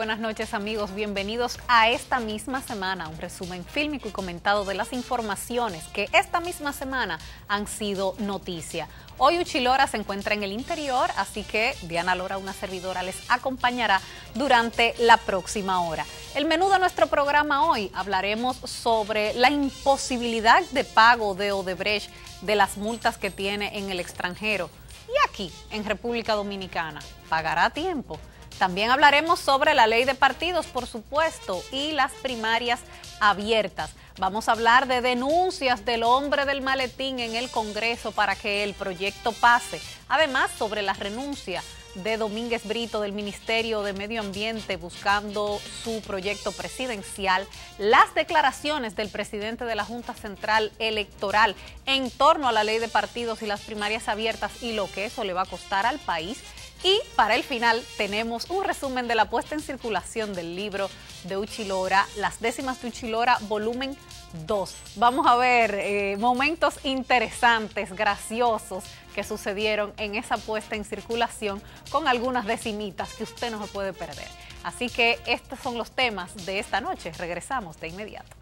buenas noches amigos, bienvenidos a esta misma semana, un resumen fílmico y comentado de las informaciones que esta misma semana han sido noticia. Hoy Uchi Lora se encuentra en el interior, así que Diana Lora, una servidora, les acompañará durante la próxima hora. El menú de nuestro programa hoy, hablaremos sobre la imposibilidad de pago de Odebrecht de las multas que tiene en el extranjero y aquí en República Dominicana. ¿Pagará a tiempo? También hablaremos sobre la ley de partidos, por supuesto, y las primarias abiertas. Vamos a hablar de denuncias del hombre del maletín en el Congreso para que el proyecto pase. Además, sobre la renuncia de Domínguez Brito del Ministerio de Medio Ambiente buscando su proyecto presidencial, las declaraciones del presidente de la Junta Central Electoral en torno a la ley de partidos y las primarias abiertas y lo que eso le va a costar al país. Y para el final tenemos un resumen de la puesta en circulación del libro de Uchi Lora, Las décimas de Uchi Lora, volumen 2. Vamos a ver momentos interesantes, graciosos que sucedieron en esa puesta en circulación con algunas decimitas que usted no se puede perder. Así que estos son los temas de esta noche. Regresamos de inmediato.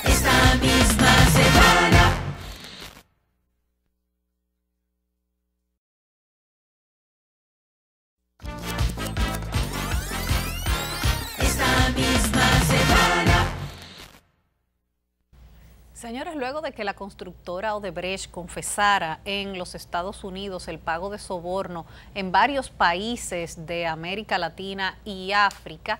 Esta misma semana. Señores, luego de que la constructora Odebrecht confesara en los Estados Unidos el pago de soborno en varios países de América Latina y África,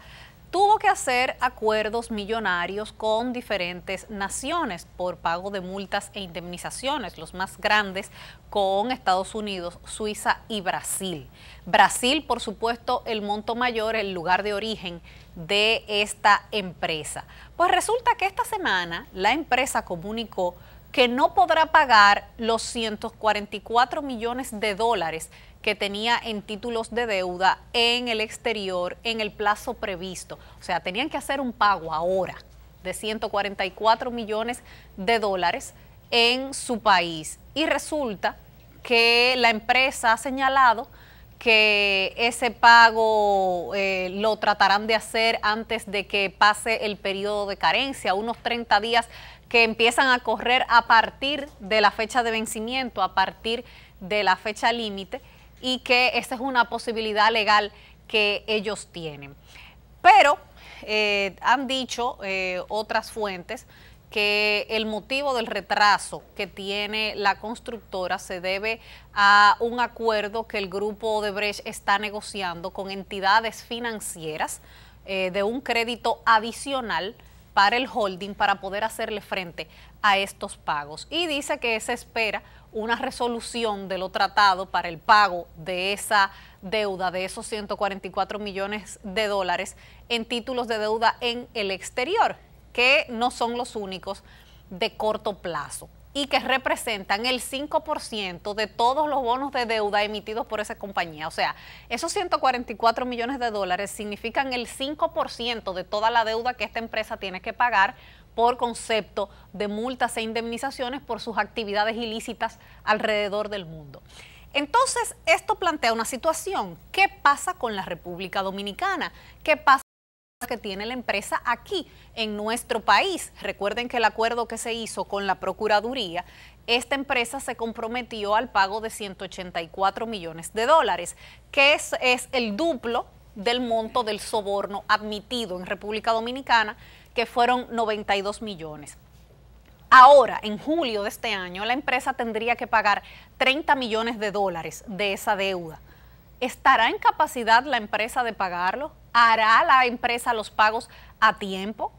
tuvo que hacer acuerdos millonarios con diferentes naciones por pago de multas e indemnizaciones, los más grandes con Estados Unidos, Suiza y Brasil. Brasil, por supuesto, el monto mayor, el lugar de origen de esta empresa. Pues resulta que esta semana la empresa comunicó que no podrá pagar los 144 millones de dólares que tenía en títulos de deuda en el exterior en el plazo previsto. O sea, tenían que hacer un pago ahora de 144 millones de dólares en su país. Y resulta que la empresa ha señalado que ese pago lo tratarán de hacer antes de que pase el periodo de carencia, unos 30 días que empiezan a correr a partir de la fecha de vencimiento, a partir de la fecha límite, y que esa es una posibilidad legal que ellos tienen. Pero han dicho otras fuentes que el motivo del retraso que tiene la constructora se debe a un acuerdo que el grupo Odebrecht está negociando con entidades financieras de un crédito adicional para el holding para poder hacerle frente a estos pagos. Y dice que se espera una resolución de lo tratado para el pago de esa deuda, de esos 144 millones de dólares en títulos de deuda en el exterior, que no son los únicos de corto plazo y que representan el 5% de todos los bonos de deuda emitidos por esa compañía. O sea, esos 144 millones de dólares significan el 5% de toda la deuda que esta empresa tiene que pagar por concepto de multas e indemnizaciones por sus actividades ilícitas alrededor del mundo. Entonces, esto plantea una situación. ¿Qué pasa con la República Dominicana? ¿Qué pasa que tiene la empresa aquí en nuestro país? Recuerden que el acuerdo que se hizo con la Procuraduría, esta empresa se comprometió al pago de 184 millones de dólares, que es el duplo del monto del soborno admitido en República Dominicana, que fueron 92 millones. Ahora, en julio de este año, la empresa tendría que pagar 30 millones de dólares de esa deuda. ¿Estará en capacidad la empresa de pagarlo? ¿Hará la empresa los pagos a tiempo?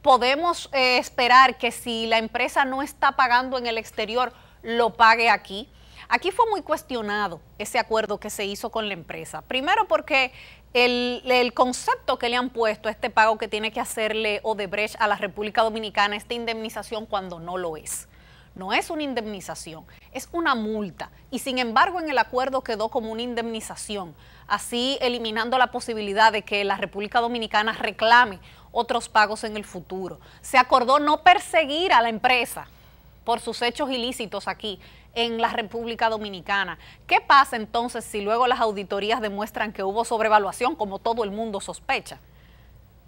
¿Podemos esperar que si la empresa no está pagando en el exterior, lo pague aquí? Aquí fue muy cuestionado ese acuerdo que se hizo con la empresa. Primero porque el concepto que le han puesto a este pago que tiene que hacerle Odebrecht a la República Dominicana, esta indemnización, cuando no lo es. No es una indemnización, es una multa. Y sin embargo, en el acuerdo quedó como una indemnización, así eliminando la posibilidad de que la República Dominicana reclame otros pagos en el futuro. Se acordó no perseguir a la empresa por sus hechos ilícitos aquí en la República Dominicana. ¿Qué pasa entonces si luego las auditorías demuestran que hubo sobrevaluación, como todo el mundo sospecha?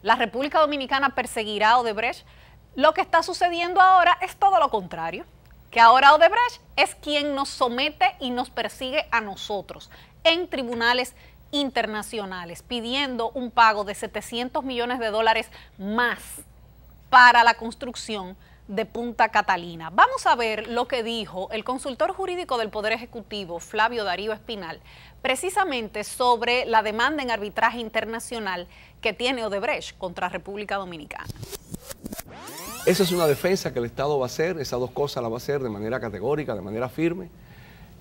¿La República Dominicana perseguirá a Odebrecht? Lo que está sucediendo ahora es todo lo contrario, que ahora Odebrecht es quien nos somete y nos persigue a nosotros en tribunales internacionales, pidiendo un pago de 700 millones de dólares más para la construcción de Punta Catalina. Vamos a ver lo que dijo el consultor jurídico del Poder Ejecutivo, Flavio Darío Espinal, precisamente sobre la demanda en arbitraje internacional que tiene Odebrecht contra República Dominicana. Esa es una defensa que el Estado va a hacer, esas dos cosas las va a hacer de manera categórica, de manera firme.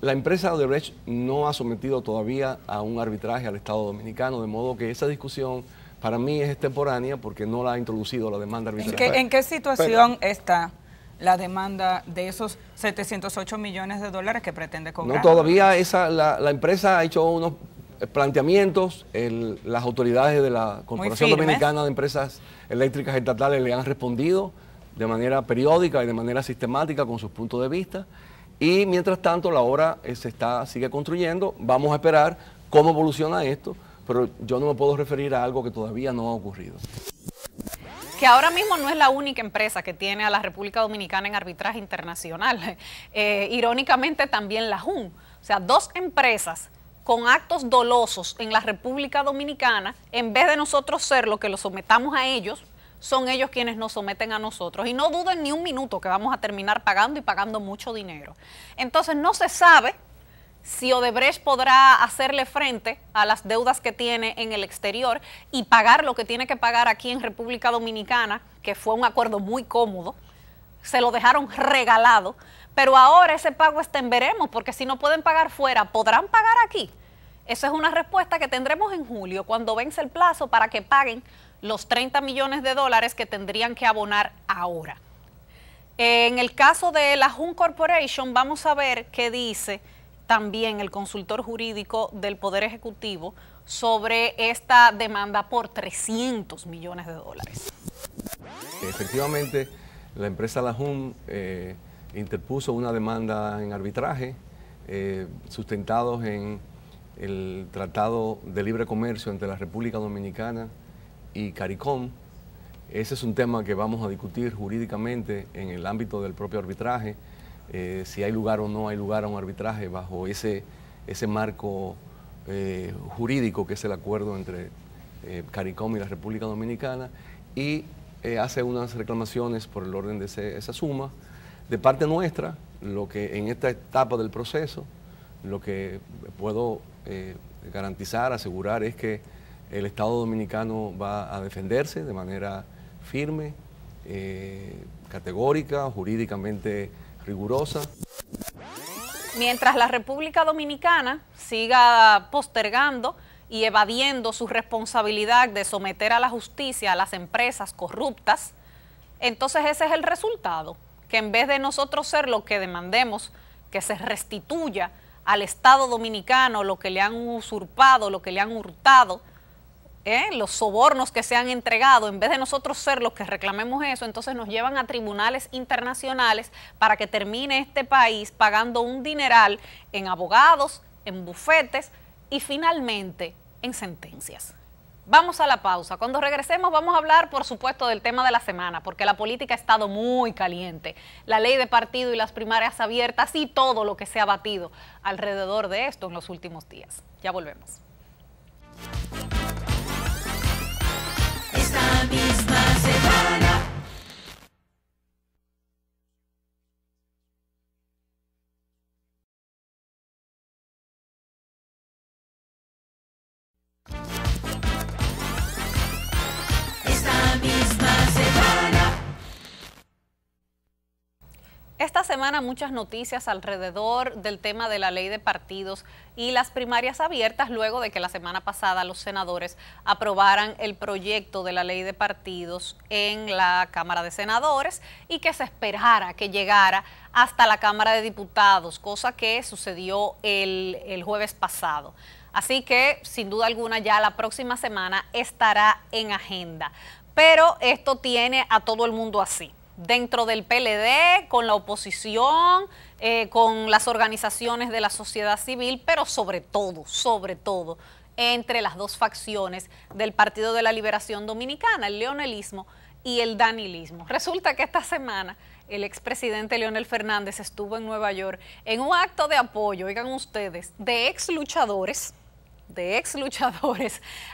La empresa Odebrecht no ha sometido todavía a un arbitraje al Estado dominicano, de modo que esa discusión para mí es extemporánea porque no la ha introducido la demanda arbitral. ¿En qué situación está la demanda de esos 708 millones de dólares que pretende cobrar? No, todavía la empresa ha hecho unos planteamientos, las autoridades de la Corporación Dominicana de Empresas Eléctricas Estatales le han respondido de manera periódica y de manera sistemática con sus puntos de vista. Y mientras tanto la obra sigue construyendo. Vamos a esperar cómo evoluciona esto, pero yo no me puedo referir a algo que todavía no ha ocurrido. Que ahora mismo no es la única empresa que tiene a la República Dominicana en arbitraje internacional. Irónicamente también la JUN. O sea, dos empresas con actos dolosos en la República Dominicana, en vez de nosotros ser lo que los sometamos a ellos, son ellos quienes nos someten a nosotros. Y no duden ni un minuto que vamos a terminar pagando y pagando mucho dinero. Entonces no se sabe si Odebrecht podrá hacerle frente a las deudas que tiene en el exterior y pagar lo que tiene que pagar aquí en República Dominicana, que fue un acuerdo muy cómodo, se lo dejaron regalado, pero ahora ese pago está en veremos, porque si no pueden pagar fuera, ¿podrán pagar aquí? Esa es una respuesta que tendremos en julio, cuando vence el plazo para que paguen los 30 millones de dólares que tendrían que abonar ahora. En el caso de la JUN Corporation, vamos a ver qué dice también el consultor jurídico del Poder Ejecutivo sobre esta demanda por 300 millones de dólares. Efectivamente, la empresa La JUN interpuso una demanda en arbitraje sustentados en el Tratado de Libre Comercio entre la República Dominicana y CARICOM. Ese es un tema que vamos a discutir jurídicamente en el ámbito del propio arbitraje, si hay lugar o no hay lugar a un arbitraje bajo ese marco jurídico que es el acuerdo entre CARICOM y la República Dominicana, y hace unas reclamaciones por el orden de esa suma. De parte nuestra, lo que en esta etapa del proceso, lo que puedo garantizar, asegurar, es que el Estado dominicano va a defenderse de manera firme, categórica, jurídicamente rigurosa. Mientras la República Dominicana siga postergando y evadiendo su responsabilidad de someter a la justicia a las empresas corruptas, entonces ese es el resultado, que en vez de nosotros ser lo que demandemos, que se restituya al Estado dominicano lo que le han usurpado, lo que le han hurtado, los sobornos que se han entregado, en vez de nosotros ser los que reclamemos eso, entonces nos llevan a tribunales internacionales para que termine este país pagando un dineral en abogados, en bufetes y finalmente en sentencias. Vamos a la pausa. Cuando regresemos vamos a hablar, por supuesto, del tema de la semana, porque la política ha estado muy caliente. La ley de partido y las primarias abiertas y todo lo que se ha batido alrededor de esto en los últimos días. Ya volvemos. Esta misma semana. Esta misma semana. Esta semana muchas noticias alrededor del tema de la ley de partidos y las primarias abiertas, luego de que la semana pasada los senadores aprobaran el proyecto de la ley de partidos en la Cámara de Senadores y que se esperara que llegara hasta la Cámara de Diputados, cosa que sucedió el jueves pasado. Así que, sin duda alguna, ya la próxima semana estará en agenda. Pero esto tiene a todo el mundo así. dentro del PLD, con la oposición, con las organizaciones de la sociedad civil, pero sobre todo, entre las dos facciones del Partido de la Liberación Dominicana, el leonelismo y el danilismo. Resulta que esta semana el expresidente Leonel Fernández estuvo en Nueva York en un acto de apoyo, oigan ustedes, de ex luchadores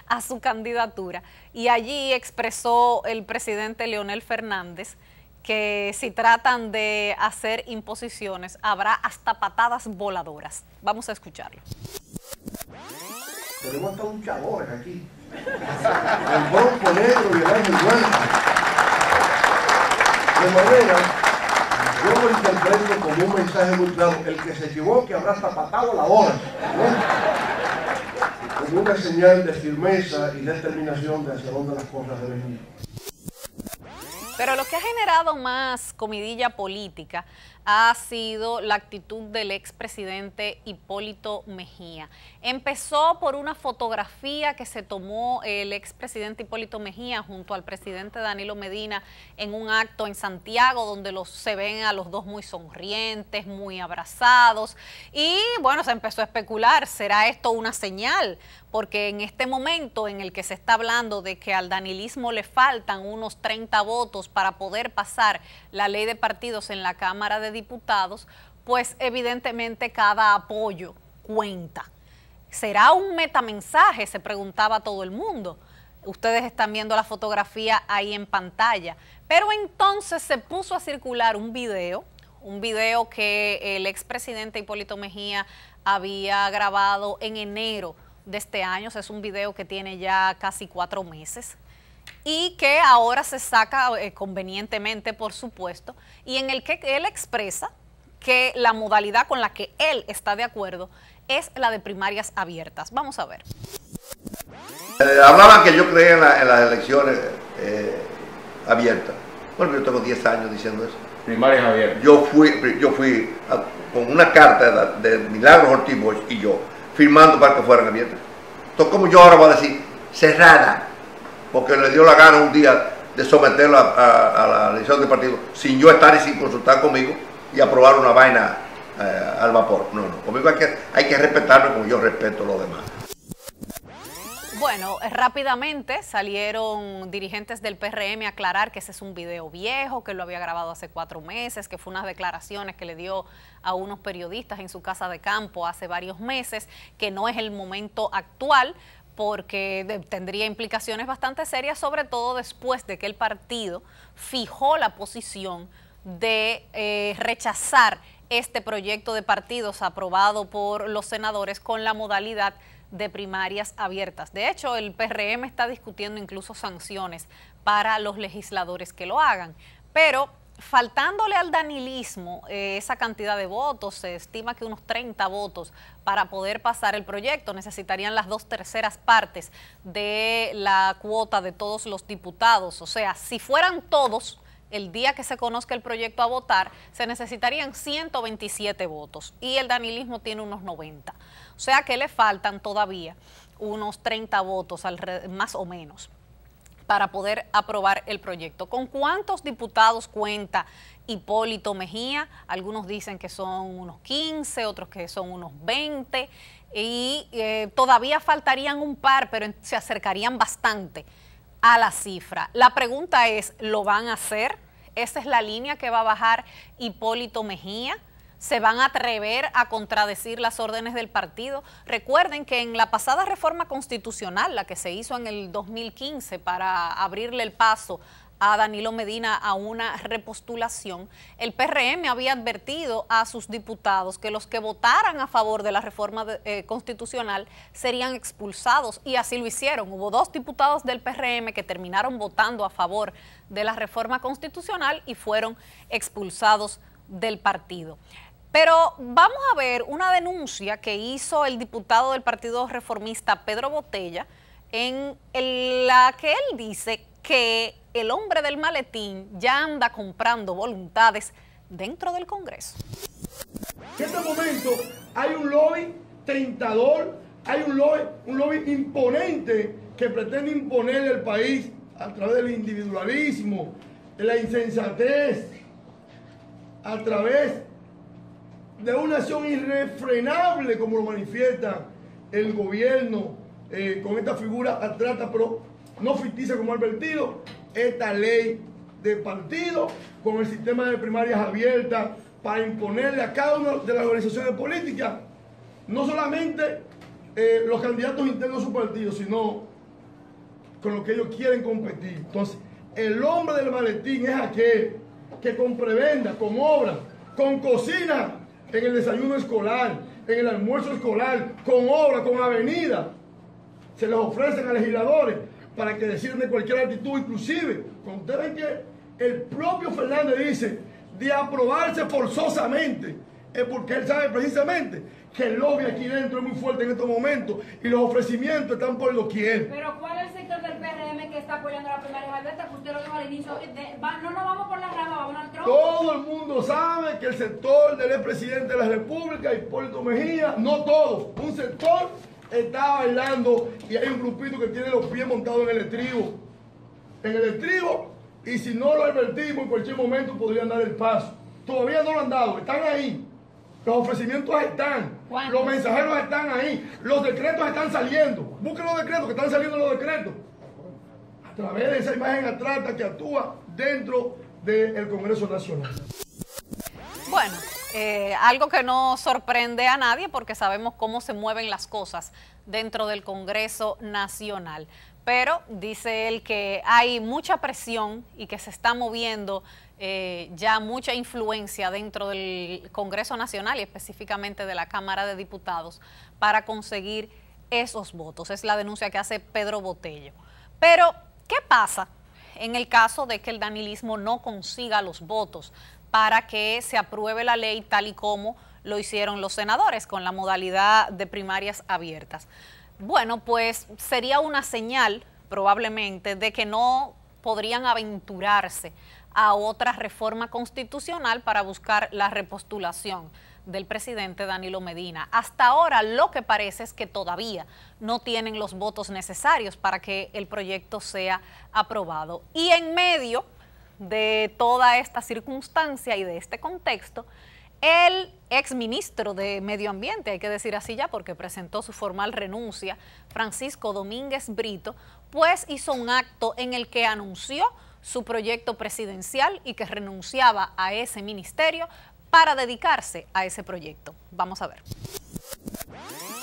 a su candidatura, y allí expresó el presidente Leonel Fernández que si tratan de hacer imposiciones habrá hasta patadas voladoras. Vamos a escucharlo. Tenemos hasta luchadores aquí. El Bronco Negro y el Ángel Blanco. De manera, yo lo interpreto como un mensaje muy claro. El que se equivoque habrá hasta patado la hora, ¿no? Como una señal de firmeza y determinación de hacia dónde las cosas deben ir. Pero lo que ha generado más comidilla política ha sido la actitud del expresidente Hipólito Mejía. Empezó por una fotografía que se tomó el expresidente Hipólito Mejía junto al presidente Danilo Medina en un acto en Santiago, donde se ven a los dos muy sonrientes, muy abrazados, y bueno, se empezó a especular, ¿será esto una señal? Porque en este momento en el que se está hablando de que al danilismo le faltan unos 30 votos para poder pasar la ley de partidos en la Cámara de Diputados, pues evidentemente cada apoyo cuenta. ¿Será un metamensaje?, se preguntaba todo el mundo. Ustedes están viendo la fotografía ahí en pantalla. Pero entonces se puso a circular un video que el expresidente Hipólito Mejía había grabado en enero de este año. Es un video que tiene ya casi 4 meses y que ahora se saca convenientemente, por supuesto, y en el que él expresa que la modalidad con la que él está de acuerdo es la de primarias abiertas. Vamos a ver. Hablaban que yo creía en las elecciones abiertas. Bueno, yo tengo 10 años diciendo eso. Primarias abiertas. Yo fui con una carta de Milagros Ortiz Bosch y yo, firmando para que fueran abiertas. Entonces, como yo ahora voy a decir cerrada, porque le dio la gana un día de someterlo a la elección del partido sin yo estar y sin consultar conmigo y aprobar una vaina al vapor. No, conmigo hay que respetarme como yo respeto a los demás. Bueno, rápidamente salieron dirigentes del PRM a aclarar que ese es un video viejo, que lo había grabado hace 4 meses, que fue unas declaraciones que le dio a unos periodistas en su casa de campo hace varios meses, que no es el momento actual, porque tendría implicaciones bastante serias, sobre todo después de que el partido fijó la posición de rechazar este proyecto de partidos aprobado por los senadores con la modalidad de primarias abiertas. De hecho, el PRM está discutiendo incluso sanciones para los legisladores que lo hagan, pero faltándole al danilismo esa cantidad de votos, se estima que unos 30 votos para poder pasar el proyecto. Necesitarían las 2/3 partes de la cuota de todos los diputados. O sea, si fueran todos, el día que se conozca el proyecto a votar, se necesitarían 127 votos y el danilismo tiene unos 90. O sea que le faltan todavía unos 30 votos, más o menos, para poder aprobar el proyecto. ¿Con cuántos diputados cuenta Hipólito Mejía? Algunos dicen que son unos 15, otros que son unos 20, y todavía faltarían un par, pero se acercarían bastante a la cifra. La pregunta es, ¿lo van a hacer? ¿Esa es la línea que va a bajar Hipólito Mejía? ¿Se van a atrever a contradecir las órdenes del partido? Recuerden que en la pasada reforma constitucional, la que se hizo en el 2015 para abrirle el paso a Danilo Medina a una repostulación, el PRM había advertido a sus diputados que los que votaran a favor de la reforma constitucional serían expulsados, y así lo hicieron. Hubo 2 diputados del PRM que terminaron votando a favor de la reforma constitucional y fueron expulsados del partido. Pero vamos a ver una denuncia que hizo el diputado del Partido Reformista, Pedro Botella, en la que él dice que el hombre del maletín ya anda comprando voluntades dentro del Congreso. En este momento hay un lobby tentador, hay un lobby imponente que pretende imponerle al país a través del individualismo, la insensatez, a través de una acción irrefrenable como lo manifiesta el gobierno con esta figura abstracta pero no ficticia como advertido, esta ley de partido con el sistema de primarias abiertas para imponerle a cada una de las organizaciones políticas no solamente los candidatos internos de su partido, sino con lo que ellos quieren competir. Entonces, el hombre del maletín es aquel que con prebenda, con obra, con cocina en el desayuno escolar, en el almuerzo escolar, con obra, con avenida, se les ofrecen a legisladores para que decidan de cualquier actitud, inclusive, cuando ustedes ven que el propio Fernández dice de aprobarse forzosamente, es porque él sabe precisamente que el lobby aquí dentro es muy fuerte en estos momentos y los ofrecimientos están por doquier. Pero ¿cuál es el sector del PRM que está apoyando la primaria abierta? Que usted lo dijo al inicio, no nos vamos por la rama, vamos al tronco. Todo el mundo sabe que el sector del expresidente de la República, Hipólito Mejía, no todo, un sector está bailando y hay un grupito que tiene los pies montados en el estribo. En el estribo, y si no lo advertimos, en cualquier momento podrían dar el paso. Todavía no lo han dado, están ahí. Los ofrecimientos están, los mensajeros están ahí, los decretos están saliendo. Busquen los decretos, que están saliendo los decretos. A través de esa imagen abstracta que actúa dentro del Congreso Nacional. Bueno, algo que no sorprende a nadie porque sabemos cómo se mueven las cosas dentro del Congreso Nacional. Pero dice él que hay mucha presión y que se está moviendo ya mucha influencia dentro del Congreso Nacional y específicamente de la Cámara de Diputados para conseguir esos votos. Es la denuncia que hace Pedro Botello. Pero, ¿qué pasa en el caso de que el danilismo no consiga los votos para que se apruebe la ley tal y como lo hicieron los senadores con la modalidad de primarias abiertas? Bueno, pues sería una señal probablemente de que no podrían aventurarse a otra reforma constitucional para buscar la repostulación del presidente Danilo Medina. Hasta ahora lo que parece es que todavía no tienen los votos necesarios para que el proyecto sea aprobado. Y en medio de toda esta circunstancia y de este contexto, el exministro de Medio Ambiente, hay que decir así ya porque presentó su formal renuncia, Francisco Domínguez Brito, pues hizo un acto en el que anunció su proyecto presidencial y que renunciaba a ese ministerio para dedicarse a ese proyecto. Vamos a ver.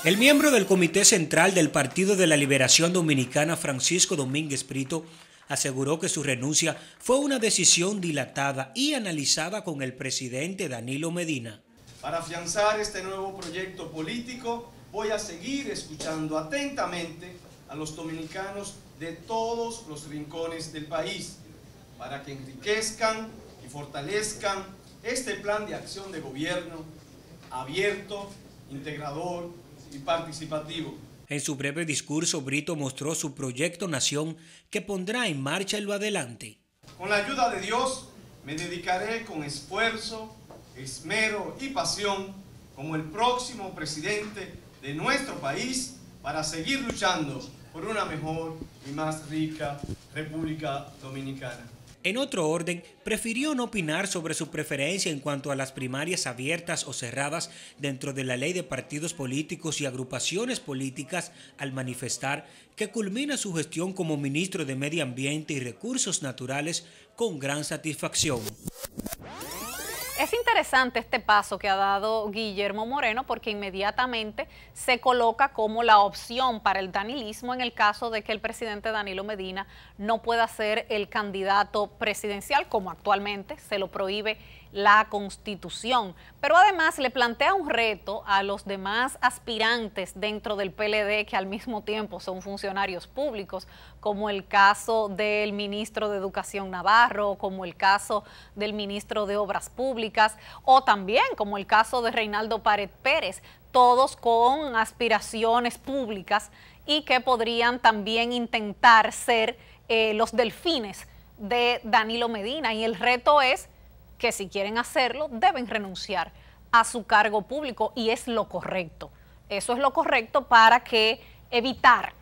El miembro del Comité Central del Partido de la Liberación Dominicana, Francisco Domínguez Brito, aseguró que su renuncia fue una decisión dilatada y analizada con el presidente Danilo Medina. Para afianzar este nuevo proyecto político, voy a seguir escuchando atentamente a los dominicanos de todos los rincones del país, para que enriquezcan y fortalezcan este plan de acción de gobierno abierto, integrador y participativo. En su breve discurso, Brito mostró su proyecto Nación que pondrá en marcha en lo adelante. Con la ayuda de Dios, me dedicaré con esfuerzo, esmero y pasión como el próximo presidente de nuestro país para seguir luchando por una mejor y más rica República Dominicana. En otro orden, prefirió no opinar sobre su preferencia en cuanto a las primarias abiertas o cerradas dentro de la ley de partidos políticos y agrupaciones políticas al manifestar que culmina su gestión como ministro de Medio Ambiente y Recursos Naturales con gran satisfacción. Es interesante este paso que ha dado Guillermo Moreno porque inmediatamente se coloca como la opción para el danilismo en el caso de que el presidente Danilo Medina no pueda ser el candidato presidencial como actualmente se lo prohíbe la Constitución. Pero además le plantea un reto a los demás aspirantes dentro del PLD que al mismo tiempo son funcionarios públicos, como el caso del ministro de Educación Navarro, como el caso del ministro de Obras Públicas, o también como el caso de Reinaldo Pared Pérez, todos con aspiraciones públicas y que podrían también intentar ser los delfines de Danilo Medina. Y el reto es que si quieren hacerlo, deben renunciar a su cargo público y es lo correcto. Eso es lo correcto para que evitar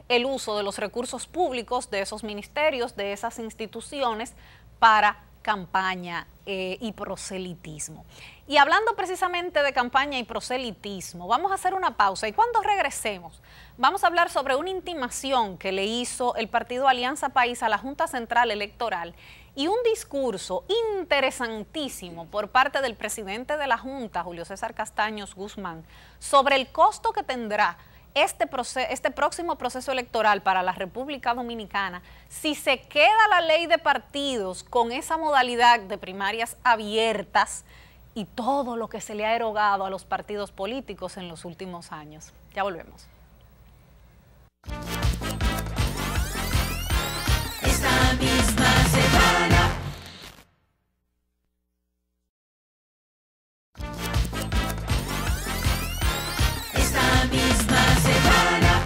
el uso de los recursos públicos de esos ministerios, de esas instituciones, para campaña y proselitismo. Y hablando precisamente de campaña y proselitismo, vamos a hacer una pausa y cuando regresemos vamos a hablar sobre una intimación que le hizo el partido Alianza País a la Junta Central Electoral y un discurso interesantísimo por parte del presidente de la Junta, Julio César Castaños Guzmán, sobre el costo que tendrá este próximo proceso electoral para la República Dominicana si se queda la ley de partidos con esa modalidad de primarias abiertas y todo lo que se le ha erogado a los partidos políticos en los últimos años. Ya volvemos. Esta misma semana. Esta misma semana.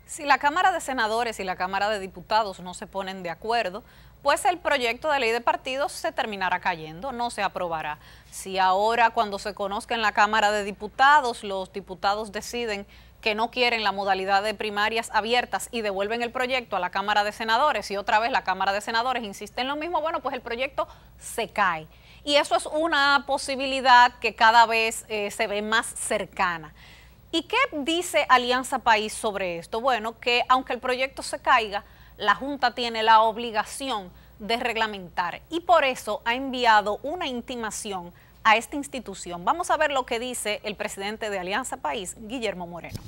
Si la Cámara de Senadores y la Cámara de Diputados no se ponen de acuerdo, pues el proyecto de ley de partidos se terminará cayendo, no se aprobará. Si ahora, cuando se conozca en la Cámara de Diputados, los diputados deciden que no quieren la modalidad de primarias abiertas y devuelven el proyecto a la Cámara de Senadores y otra vez la Cámara de Senadores insiste en lo mismo, bueno, pues el proyecto se cae. Y eso es una posibilidad que cada vez se ve más cercana. ¿Y qué dice Alianza País sobre esto? Bueno, que aunque el proyecto se caiga, la Junta tiene la obligación de reglamentar y por eso ha enviado una intimación a esta institución. Vamos a ver lo que dice el presidente de Alianza País, Guillermo Moreno.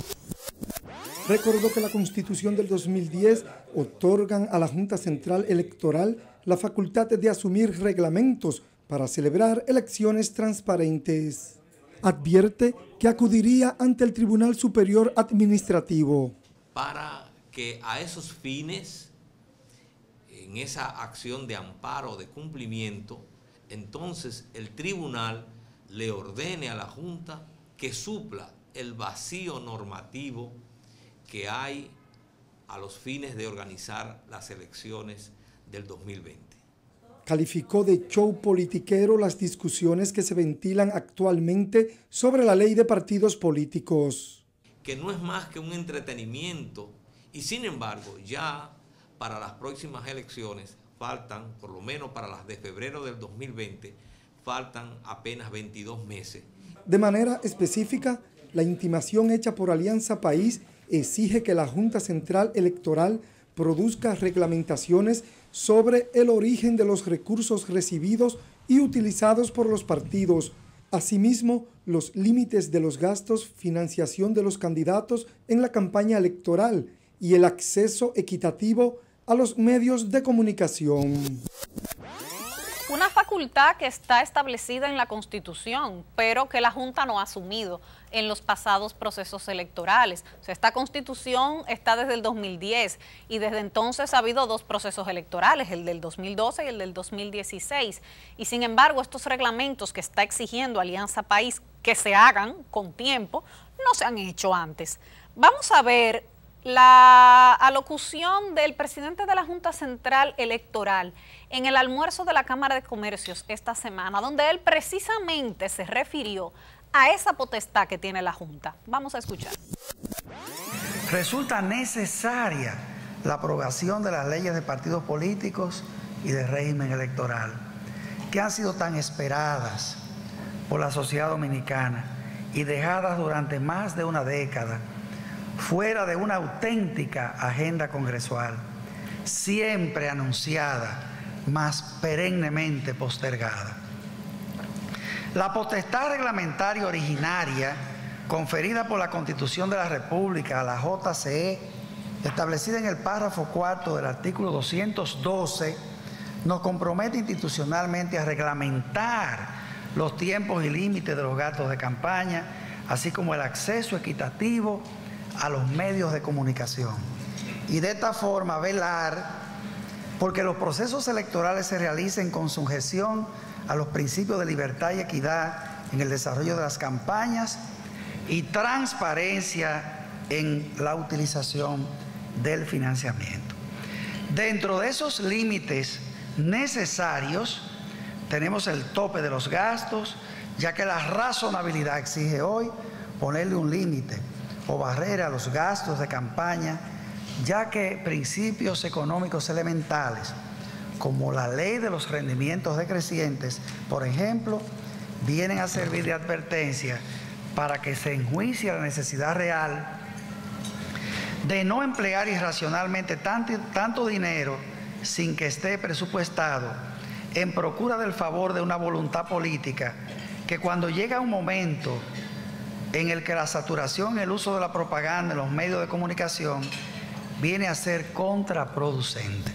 Recordó que la Constitución del 2010 otorgan a la Junta Central Electoral la facultad de asumir reglamentos para celebrar elecciones transparentes. Advierte que acudiría ante el Tribunal Superior Administrativo. Para que a esos fines, en esa acción de amparo, de cumplimiento, entonces el tribunal le ordene a la Junta que supla el vacío normativo que hay a los fines de organizar las elecciones del 2020. Calificó de show politiquero las discusiones que se ventilan actualmente sobre la ley de partidos políticos. Que no es más que un entretenimiento y sin embargo ya para las próximas elecciones faltan, por lo menos para las de febrero del 2020, faltan apenas 22 meses. De manera específica, la intimación hecha por Alianza País exige que la Junta Central Electoral produzca reglamentaciones sobre el origen de los recursos recibidos y utilizados por los partidos. Asimismo, los límites de los gastos, financiación de los candidatos en la campaña electoral y el acceso equitativo a los medios de comunicación. Una facultad que está establecida en la Constitución, pero que la Junta no ha asumido en los pasados procesos electorales. O sea, esta Constitución está desde el 2010 y desde entonces ha habido dos procesos electorales, el del 2012 y el del 2016. Y sin embargo, estos reglamentos que está exigiendo Alianza País que se hagan con tiempo, no se han hecho antes. Vamos a ver la alocución del presidente de la Junta Central Electoral en el almuerzo de la Cámara de Comercios esta semana, donde él precisamente se refirió a esa potestad que tiene la Junta. Vamos a escuchar. Resulta necesaria la aprobación de las leyes de partidos políticos y de régimen electoral, que han sido tan esperadas por la sociedad dominicana y dejadas durante más de una década fuera de una auténtica agenda congresual, siempre anunciada, mas perennemente postergada. La potestad reglamentaria originaria conferida por la Constitución de la República a la JCE, establecida en el párrafo 4 del artículo 212, nos compromete institucionalmente a reglamentar los tiempos y límites de los gastos de campaña, así como el acceso equitativo a los medios de comunicación. Y de esta forma velar porque los procesos electorales se realicen con sujeción a los principios de libertad y equidad en el desarrollo de las campañas y transparencia en la utilización del financiamiento. Dentro de esos límites necesarios tenemos el tope de los gastos, ya que la razonabilidad exige hoy ponerle un límite o barrera a los gastos de campaña ya que principios económicos elementales, como la ley de los rendimientos decrecientes, por ejemplo, vienen a servir de advertencia para que se enjuicie la necesidad real de no emplear irracionalmente tanto dinero sin que esté presupuestado en procura del favor de una voluntad política que cuando llega un momento en el que la saturación, el uso de la propaganda en los medios de comunicación viene a ser contraproducente.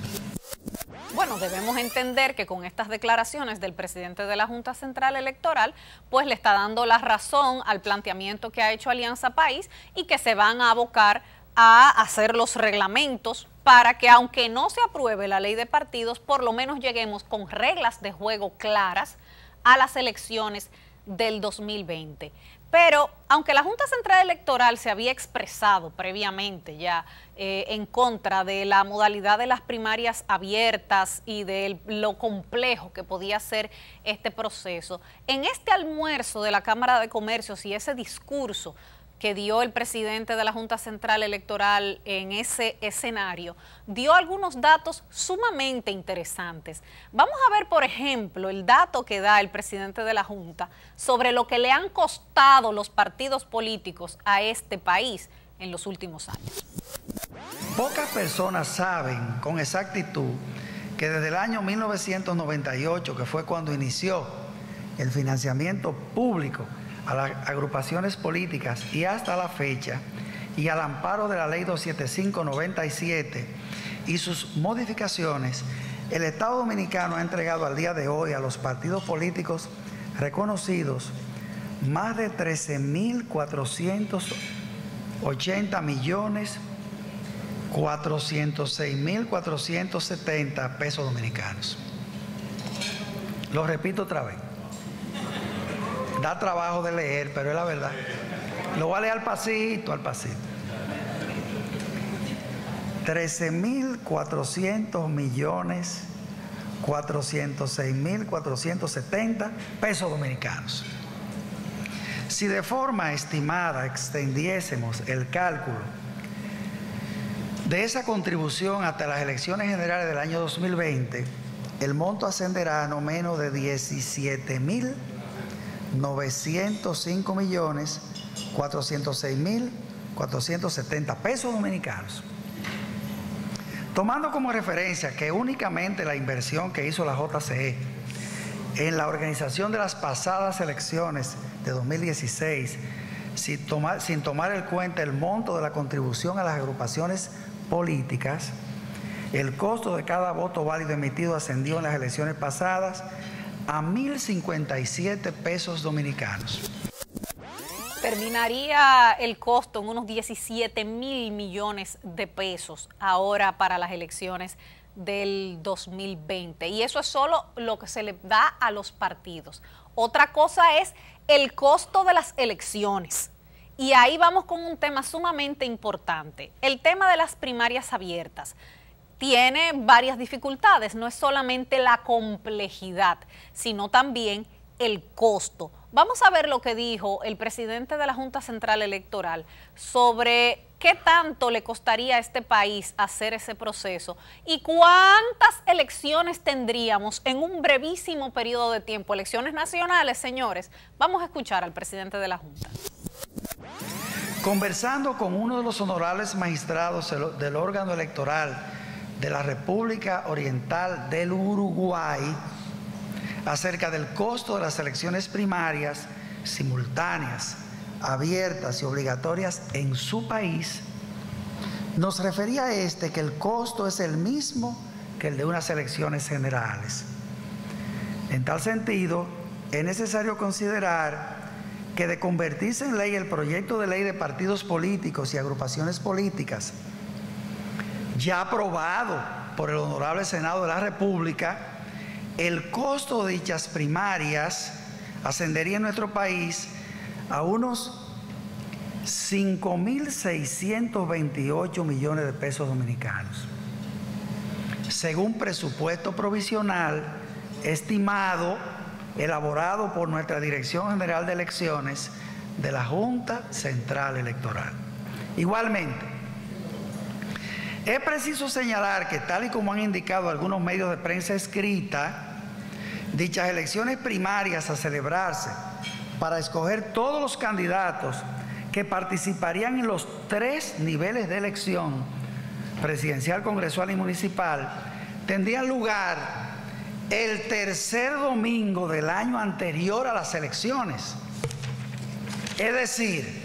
Bueno, debemos entender que con estas declaraciones del presidente de la Junta Central Electoral, pues le está dando la razón al planteamiento que ha hecho Alianza País y que se van a abocar a hacer los reglamentos para que, aunque no se apruebe la ley de partidos, por lo menos lleguemos con reglas de juego claras a las elecciones del 2020. Pero, aunque la Junta Central Electoral se había expresado previamente ya en contra de la modalidad de las primarias abiertas y de lo complejo que podía ser este proceso, en este almuerzo de la Cámara de Comercios y ese discurso que dio el presidente de la Junta Central Electoral en ese escenario, dio algunos datos sumamente interesantes. Vamos a ver, por ejemplo, el dato que da el presidente de la Junta sobre lo que le han costado los partidos políticos a este país en los últimos años. Pocas personas saben con exactitud que desde el año 1998, que fue cuando inició el financiamiento público a las agrupaciones políticas y hasta la fecha, y al amparo de la Ley 275/97 y sus modificaciones, el Estado Dominicano ha entregado al día de hoy a los partidos políticos reconocidos más de 13.480.406.470 pesos dominicanos. Lo repito otra vez. Da trabajo de leer, pero es la verdad. Lo voy a leer al pasito, 13.400.406.470 pesos dominicanos. Si de forma estimada extendiésemos el cálculo de esa contribución hasta las elecciones generales del año 2020, el monto ascenderá a no menos de 17.905.406.470 pesos dominicanos. Tomando como referencia que únicamente la inversión que hizo la JCE en la organización de las pasadas elecciones de 2016, sin tomar en cuenta el monto de la contribución a las agrupaciones políticas, el costo de cada voto válido emitido ascendió en las elecciones pasadas a 1.057 pesos dominicanos. Terminaría el costo en unos 17.000 millones de pesos ahora para las elecciones del 2020. Y eso es solo lo que se le da a los partidos. Otra cosa es el costo de las elecciones. Y ahí vamos con un tema sumamente importante. El tema de las primarias abiertas tiene varias dificultades. No es solamente la complejidad, sino también el costo. Vamos a ver lo que dijo el presidente de la Junta Central Electoral sobre qué tanto le costaría a este país hacer ese proceso y cuántas elecciones tendríamos en un brevísimo periodo de tiempo. Elecciones nacionales, señores. Vamos a escuchar al presidente de la Junta. Conversando con uno de los honorables magistrados del órgano electoral de la República Oriental del Uruguay, acerca del costo de las elecciones primarias simultáneas, abiertas y obligatorias en su país, nos refería a que el costo es el mismo que el de unas elecciones generales. En tal sentido, es necesario considerar que de convertirse en ley el proyecto de ley de partidos políticos y agrupaciones políticas, ya aprobado por el Honorable Senado de la República, el costo de dichas primarias ascendería en nuestro país a unos 5.628 millones de pesos dominicanos, según presupuesto provisional estimado, elaborado por nuestra Dirección General de Elecciones de la Junta Central Electoral. Igualmente, Es preciso señalar que, tal y como han indicado algunos medios de prensa escrita, dichas elecciones primarias a celebrarse para escoger todos los candidatos que participarían en los 3 niveles de elección, presidencial, congresual y municipal, tendrían lugar el tercer domingo del año anterior a las elecciones. Es decir,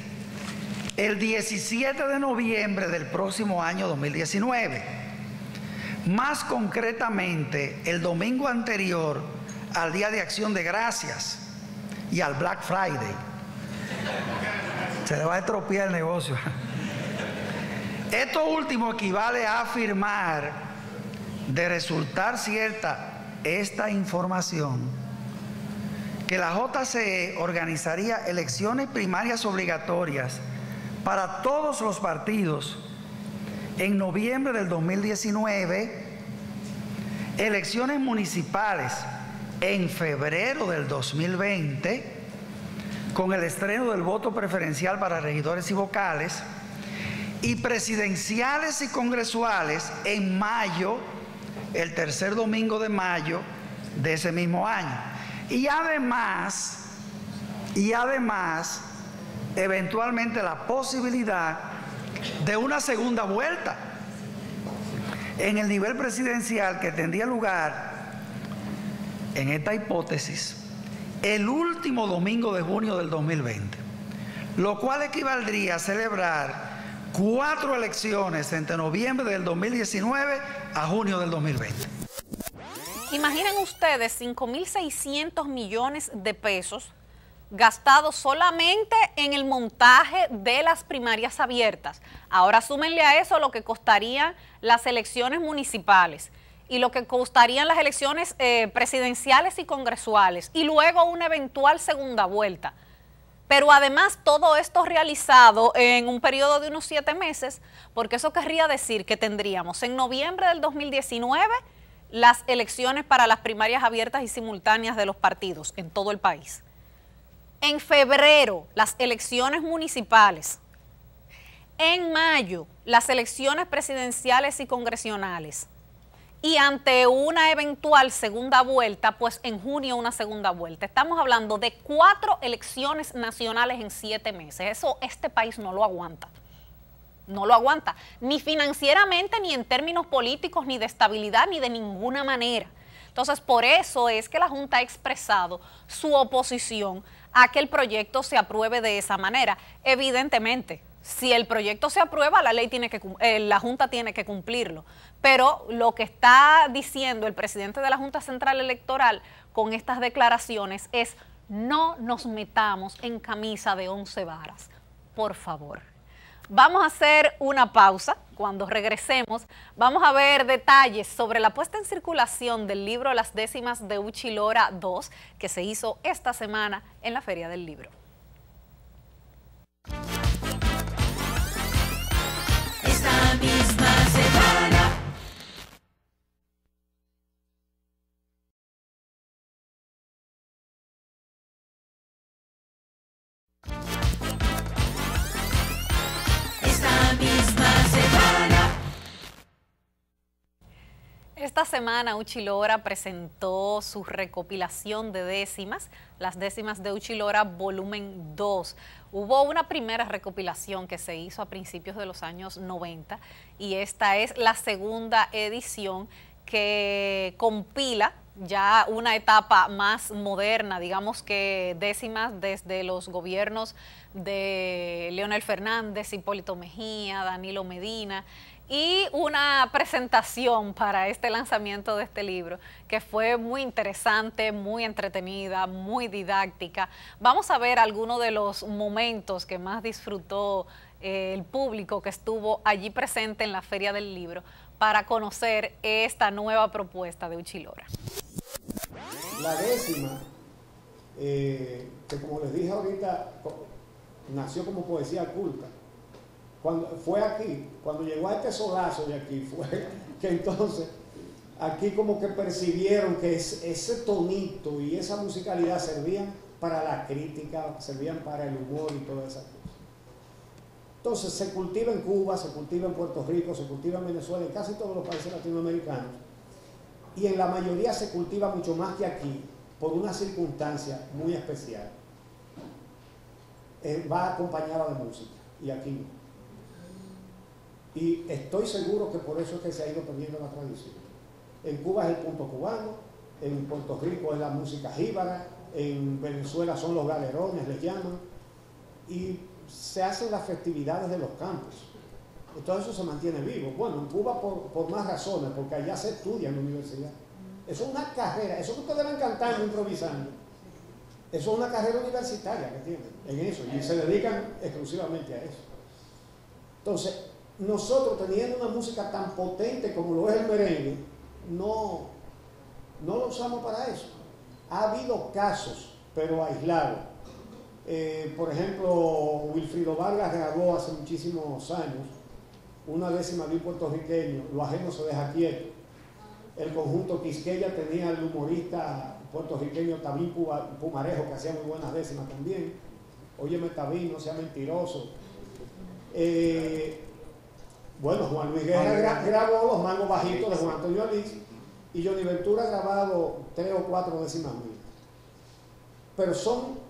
el 17 de noviembre del próximo año 2019. Más concretamente, el domingo anterior al Día de Acción de Gracias y al Black Friday. Se le va a estropear el negocio. Esto último equivale a afirmar, de resultar cierta esta información, que la JCE organizaría elecciones primarias obligatorias para todos los partidos en noviembre del 2019, elecciones municipales en febrero del 2020, con el estreno del voto preferencial para regidores y vocales, y presidenciales y congresuales en mayo, el tercer domingo de mayo de ese mismo año. Y además, eventualmente la posibilidad de una segunda vuelta en el nivel presidencial, que tendría lugar, en esta hipótesis, el último domingo de junio del 2020, lo cual equivaldría a celebrar 4 elecciones entre noviembre del 2019 a junio del 2020. Imaginen ustedes 5.600 millones de pesos gastados solamente en el montaje de las primarias abiertas. Ahora súmenle a eso lo que costarían las elecciones municipales y lo que costarían las elecciones presidenciales y congresuales, y luego una eventual segunda vuelta. Pero además todo esto realizado en un periodo de unos 7 meses, porque eso querría decir que tendríamos en noviembre del 2019 las elecciones para las primarias abiertas y simultáneas de los partidos en todo el país. En febrero, las elecciones municipales. En mayo, las elecciones presidenciales y congresionales. Y ante una eventual segunda vuelta, pues en junio una segunda vuelta. Estamos hablando de 4 elecciones nacionales en 7 meses. Eso este país no lo aguanta. No lo aguanta, ni financieramente, ni en términos políticos, ni de estabilidad, ni de ninguna manera. Entonces, por eso es que la Junta ha expresado su oposición a que el proyecto se apruebe de esa manera. Evidentemente, si el proyecto se aprueba, la Junta tiene que cumplirlo. Pero lo que está diciendo el presidente de la Junta Central Electoral con estas declaraciones es: no nos metamos en camisa de 11 varas, por favor. Vamos a hacer una pausa. Cuando regresemos, vamos a ver detalles sobre la puesta en circulación del libro Las Décimas de Uchi Lora II, que se hizo esta semana en la Feria del Libro. Esta misma semana. Esta semana Uchi Lora presentó su recopilación de décimas, las décimas de Uchi Lora volumen 2. Hubo una primera recopilación que se hizo a principios de los años 90 y esta es la segunda edición que compila ya una etapa más moderna, digamos que décimas desde los gobiernos de Leonel Fernández, Hipólito Mejía, Danilo Medina, y una presentación para este lanzamiento de este libro que fue muy interesante, muy entretenida, muy didáctica. Vamos a ver algunos de los momentos que más disfrutó el público que estuvo allí presente en la Feria del Libro para conocer esta nueva propuesta de Uchi Lora. La décima, que como les dije ahorita, nació como poesía culta. Cuando fue aquí, cuando llegó a este solazo de aquí, fue que entonces aquí como que percibieron que ese tonito y esa musicalidad servían para la crítica, servían para el humor y todas esas cosas. Entonces se cultiva en Cuba, se cultiva en Puerto Rico, se cultiva en Venezuela, en casi todos los países latinoamericanos, y en la mayoría se cultiva mucho más que aquí, por una circunstancia muy especial. Va acompañada de música, y aquí no. Y estoy seguro que por eso es que se ha ido perdiendo la tradición. En Cuba es el punto cubano, en Puerto Rico es la música jíbara, en Venezuela son los galerones, les llaman, y se hacen las festividades de los campos. Entonces eso se mantiene vivo. Bueno, en Cuba por más razones, porque allá se estudia en la universidad. Eso es una carrera, eso que ustedes ven cantando, improvisando, eso es una carrera universitaria que tienen en eso, y se dedican exclusivamente a eso. Entonces, nosotros teniendo una música tan potente como lo es el merengue, no lo usamos para eso. Ha habido casos, pero aislados. Por ejemplo, Wilfrido Vargas grabó hace muchísimos años una décima de un puertorriqueño, Lo ajeno se deja quieto. El conjunto Quisqueya tenía al humorista puertorriqueño Tabín Pumarejo, que hacía muy buenas décimas también. Óyeme Tabín, no sea mentiroso. Bueno, Juan Luis Guerra grabó Los mangos bajitos de Juan Antonio Alix, y Johnny Ventura ha grabado 3 o 4 décimas mías. Pero son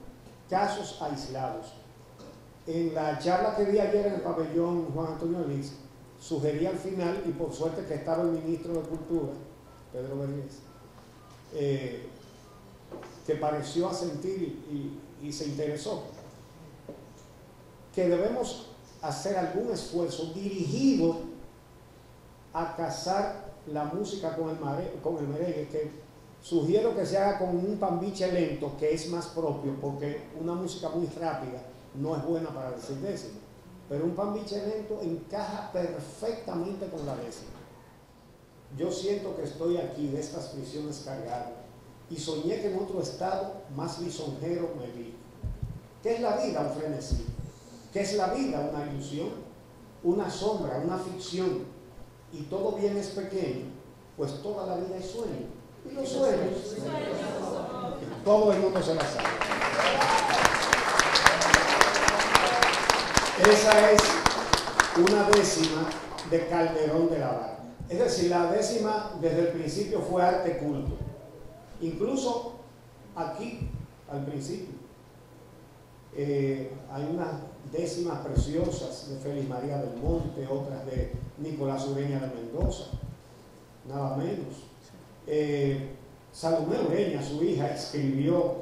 casos aislados. En la charla que di ayer en el pabellón Juan Antonio Alix, sugerí al final, y por suerte que estaba el ministro de Cultura, Pedro Berríez, que pareció asentir y se interesó, que debemos hacer algún esfuerzo dirigido a casar la música con el merengue, que sugiero que se haga con un pambiche lento, que es más propio, porque una música muy rápida no es buena para decir décima, pero un pambiche lento encaja perfectamente con la décima. Yo siento que estoy aquí de estas prisiones cargadas, y soñé que en otro estado más lisonjero me vi. ¿Qué es la vida? Un frenesí. ¿Qué es la vida? Una ilusión, una sombra, una ficción. Y todo bien es pequeño, pues toda la vida es sueño. Y los sueños, todo el mundo se la sabe. Esa es una décima de Calderón de la Barca. Es decir, la décima desde el principio fue arte culto. Incluso aquí, al principio, hay unas décimas preciosas de Félix María del Monte, otras de Nicolás Ureña de Mendoza, nada menos. Salomé Ureña, su hija, escribió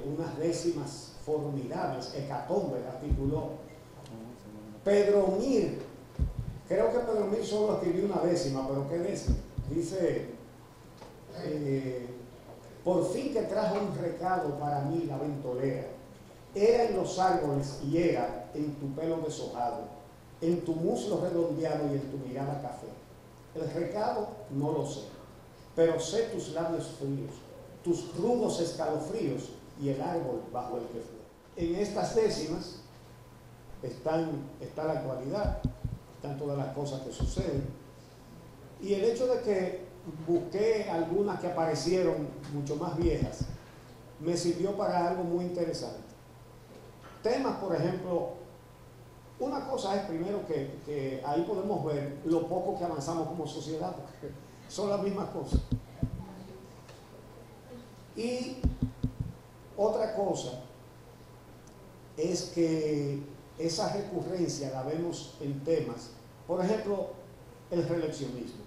unas décimas formidables, Hecatombe la tituló. Pedro Mir, creo que Pedro Mir solo escribió una décima, pero ¿qué décima? Dice, por fin que trajo un recado para mí la ventolera. Era en los árboles y era en tu pelo deshojado, en tu muslo redondeado y en tu mirada café. El recado no lo sé, pero sé tus labios fríos, tus rudos escalofríos y el árbol bajo el que fue. En estas décimas está la actualidad, están todas las cosas que suceden. Y el hecho de que busqué algunas que aparecieron mucho más viejas, me sirvió para algo muy interesante. Temas, por ejemplo, una cosa es primero que ahí podemos ver lo poco que avanzamos como sociedad, porque son las mismas cosas. Y otra cosa es que esa recurrencia la vemos en temas, por ejemplo, el reeleccionismo.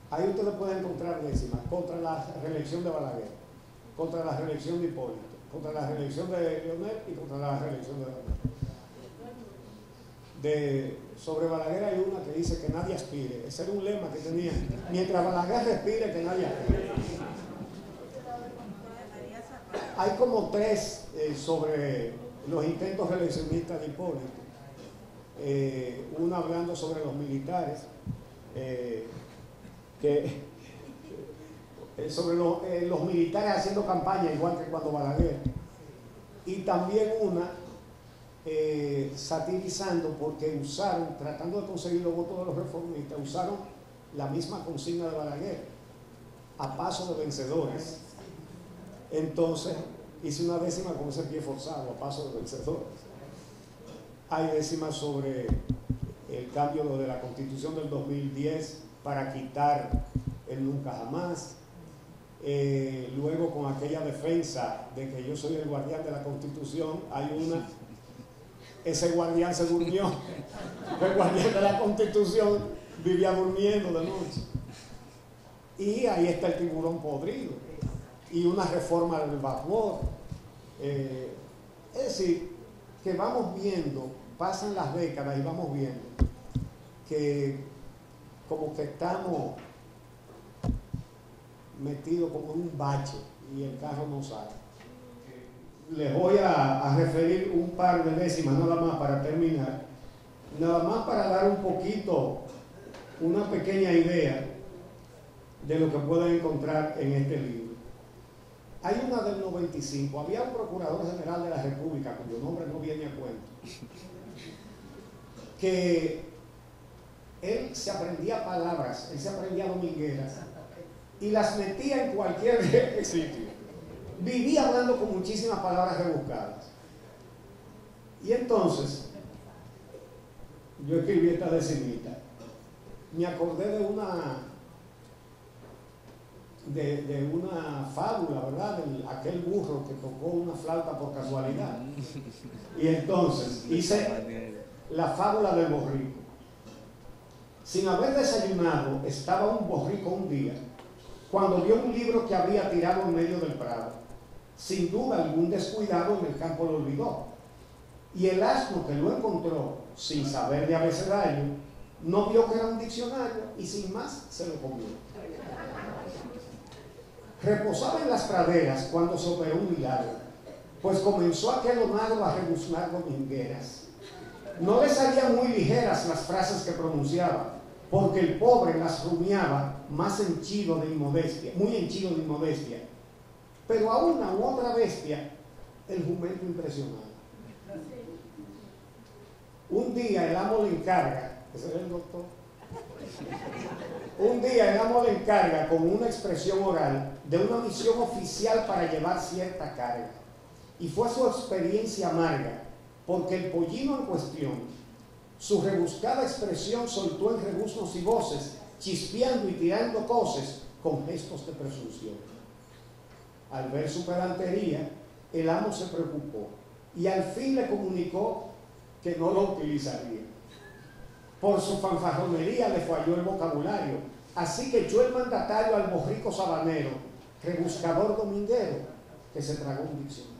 Ahí ustedes pueden encontrar décimas contra la reelección de Balaguer, contra la reelección de Hipólito, contra la reelección de Leonel y contra la reelección de Balaguer. Sobre Balaguer hay una que dice que nadie aspire. Ese era un lema que tenían. Mientras Balaguer respire, que nadie aspire. Hay como 3 sobre los intentos reeleccionistas de Hipólito. Una hablando sobre los militares, sobre los militares haciendo campaña, igual que cuando Balaguer. Y también una satirizando porque usaron, tratando de conseguir los votos de los reformistas, usaron la misma consigna de Balaguer, a paso de vencedores. Entonces hice una décima con ese pie forzado, a paso de vencedores. hay décimas sobre el cambio de la Constitución del 2010 para quitar el nunca jamás. Luego, con aquella defensa de que yo soy el guardián de la Constitución, ese guardián se durmió. El guardián de la Constitución vivía durmiendo de noche. Y ahí está el tiburón podrido. Y una reforma del vapor. Es decir, que vamos viendo, pasan las décadas y vamos viendo que como que estamos metidos como en un bache y el carro no sale. Les voy a referir un par de décimas nada más para terminar, nada más para dar un poquito, una pequeña idea de lo que pueden encontrar en este libro. Hay una del 95, había un procurador general de la República, cuyo nombre no viene a cuento, que él se aprendía palabras, él se aprendía domingueras y las metía en cualquier sitio. Vivía hablando con muchísimas palabras rebuscadas. Y entonces, yo escribí esta decimita. Me acordé de una fábula, ¿verdad? De aquel burro que tocó una flauta por casualidad. Y entonces hice la fábula del borrico. Sin haber desayunado, estaba un borrico un día, cuando vio un libro que había tirado en medio del prado. Sin duda, algún descuidado en el campo lo olvidó. Y el asno que lo encontró, sin saber de abecedario, no vio que era un diccionario y sin más se lo comió. Reposaba en las praderas cuando se operó un milagro, pues comenzó aquel onagro a rebuznar domingueras. No le salían muy ligeras las frases que pronunciaba, porque el pobre las rumiaba más henchido de inmodestia, muy henchido de inmodestia. Pero a una u otra bestia, el jumento impresionaba. Un día el amo le encarga, ese era el doctor, un día el amo le encarga con una expresión oral de una misión oficial para llevar cierta carga. Y fue su experiencia amarga, porque el pollino en cuestión, su rebuscada expresión soltó en rebuznos y voces, chispeando y tirando coces con gestos de presunción. Al ver su pedantería, el amo se preocupó y al fin le comunicó que no lo utilizaría. Por su fanfarronería le falló el vocabulario, así que echó el mandatario al borrico sabanero, rebuscador dominguero, que se tragó un diccionario.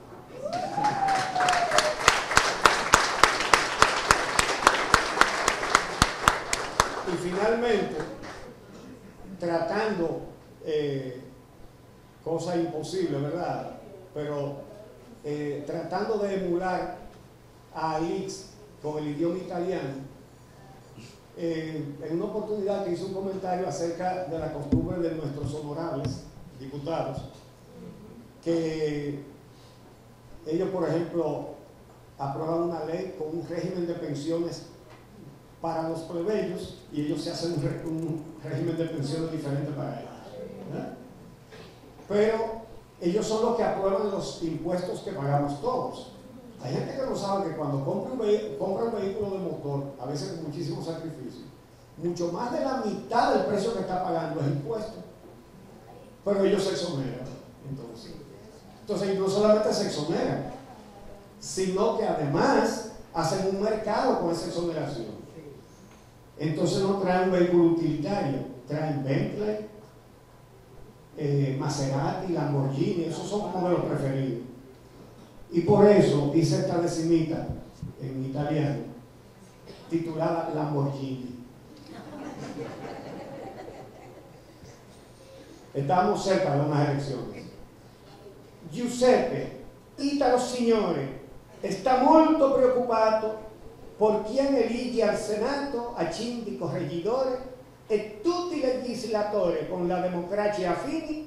Y finalmente, tratando cosa imposible, ¿verdad? Pero tratando de emular a Alix con el idioma italiano, en una oportunidad que hizo un comentario acerca de la costumbre de nuestros honorables diputados, que ellos, por ejemplo, aprueban una ley con un régimen de pensiones para los plebeyos y ellos se hacen un régimen de pensiones diferente para ellos, ¿verdad? Pero ellos son los que aprueban los impuestos que pagamos todos. Hay gente que no sabe que cuando compra un vehículo de motor, a veces con muchísimo sacrificio, mucho más de la mitad del precio que está pagando es impuesto. Pero ellos se exoneran. Entonces no solamente se exoneran, sino que además hacen un mercado con esa exoneración. Entonces no traen un vehículo utilitario, traen Bentley, Maserati, Lamborghini, esos son como de los preferidos. Y por eso hice esta decimita en italiano, titulada Lamborghini. Estábamos cerca de unas elecciones. Giuseppe, Italo Signore, sta molto preoccupato por quien elige al Senato a sindaco, regidore e tutti i legislatori con la democrazia affini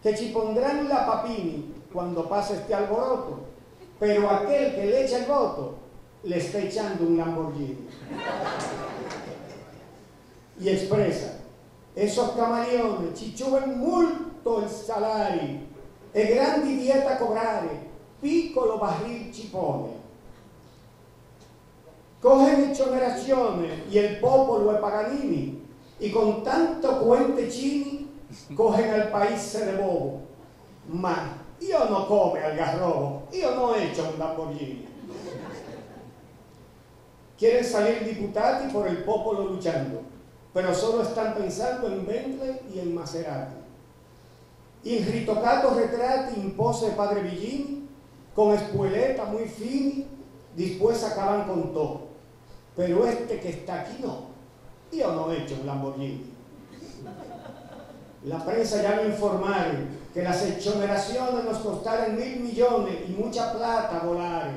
che ci pondrán la papini cuando pase este alboroto, pero aquel que le echa el voto le está echando un Lamborghini. Y expresa, esos camaleones ci ciuven molto il salari e grandi dieta cobrare, piccolo barril ci pone. cogen exoneraciones y el popolo es Paganini, y con tanto cuente chini, cogen al país se de bobo. Ma, io no come algarrobo, io no echo un Lamborghini. Quieren salir diputati por el popolo luchando, pero solo están pensando en Bentley y en Maserati. In ritocato retratti in pose padre Villini, con espueleta muy fini, después acaban con todo. Pero este que está aquí no, yo no he hecho un Lamborghini. La prensa ya me informaron que las exoneraciones nos costaron 1.000 millones y mucha plata volar.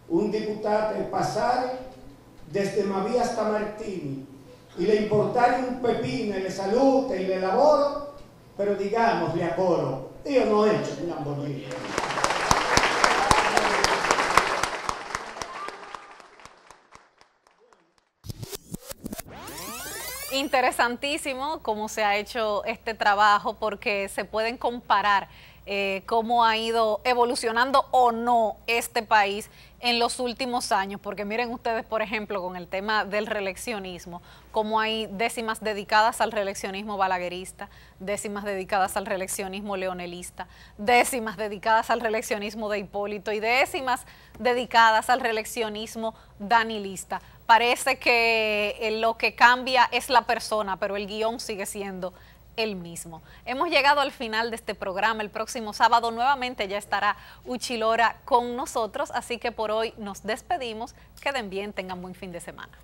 Un diputado pasar desde Maví hasta Martini y le importaron un pepino, le salute y le laboro, pero digamos, le acoro, yo no he hecho un Lamborghini. Interesantísimo cómo se ha hecho este trabajo, porque se pueden comparar cómo ha ido evolucionando o no este país en los últimos años, porque miren ustedes, por ejemplo, con el tema del reeleccionismo, cómo hay décimas dedicadas al reeleccionismo balaguerista, décimas dedicadas al reeleccionismo leonelista, décimas dedicadas al reeleccionismo de Hipólito y décimas dedicadas al reeleccionismo danilista. Parece que lo que cambia es la persona, pero el guión sigue siendo el mismo. Hemos llegado al final de este programa. El próximo sábado nuevamente ya estará Uchi Lora con nosotros, así que por hoy nos despedimos. Queden bien, tengan buen fin de semana.